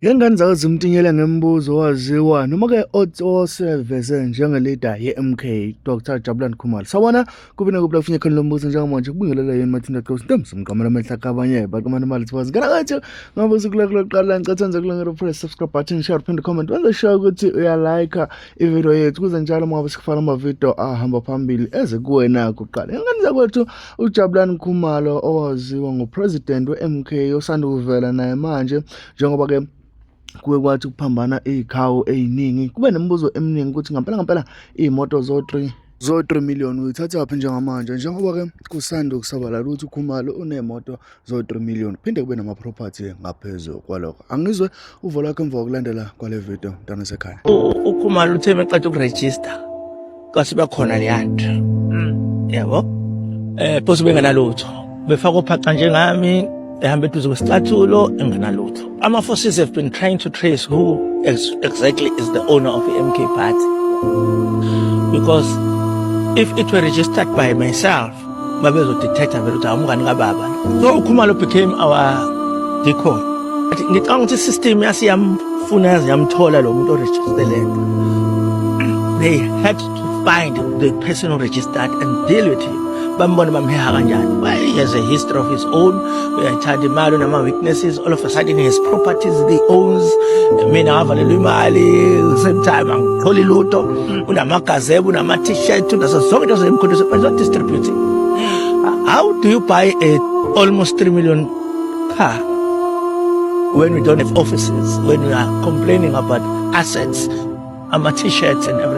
Ngengane zakhe zimtinyela ngemibuzo waziwa noma-ke oseveze njenge-leader ye-MK Dr Jabulani Khumalo. Sawubona kubina kuphi la kufinye khona lo mbuzo njengamanje kubingelela yini Martin Daqosi Ntombi umqamela amehla kabanye bakamana imali sibazi ngana kwethu ngabe usukulekela uqala ngicatha nje kulengelo press subscribe button share pin comment wenze sure ukuthi uyalike ivideo yethu kuze njalo ngoba sikufaka ama-video ahamba phambili eze kuwena kuqala. Ngane zakwethu uJabulani Khumalo owaziwa ngopresident we-MK osanda kuvela naye manje njengoba-ke kuwe kwathi ukuphambana izikhawu eziningi kube nemibuzo eminingi ukuthi ngempela imoto zo3 million uyithatha phi njengamanje njengoba-ke kusanda ukusabalala ukuthi uKhumalo unemoto zo3 million phinde kube nama-property ngaphezulu kwalokho. Angizwe uvo lakho emva kokulandela kwale video mntana sekhaya. uKhumalo uthe meqeda ukurejista kwasiba khona leyanto yabo phose bengenalutho befaka uphaca njengami ehamba eduze kwesicathulo engenalutho. Ama-forces have been trying to trace who exactly is the owner of the MK party, because if it were registered by myself babezodetecta vele ukuthi awumngani kababa. So uKhumalo became our decoy. Ngicabanga ukuthi isystem yasiyamfuna yaze yamthola lo muntu oregistered. They had to find the person who registered and deal with him. Bambona bamheha kanjani. Well, he has a history of his own. Uyayithanda imali nama-weaknesses. All of a sudden he has properties he owns. Mina ngavalelwa imali. Same time angitholi lutho. Unamagazebo, unama-t-shirt, unazo zonke into zemkhondo but distributing. How do you buy a almost 3 million car when we don't have offices, when we are complaining about assets, t-shirts and everything?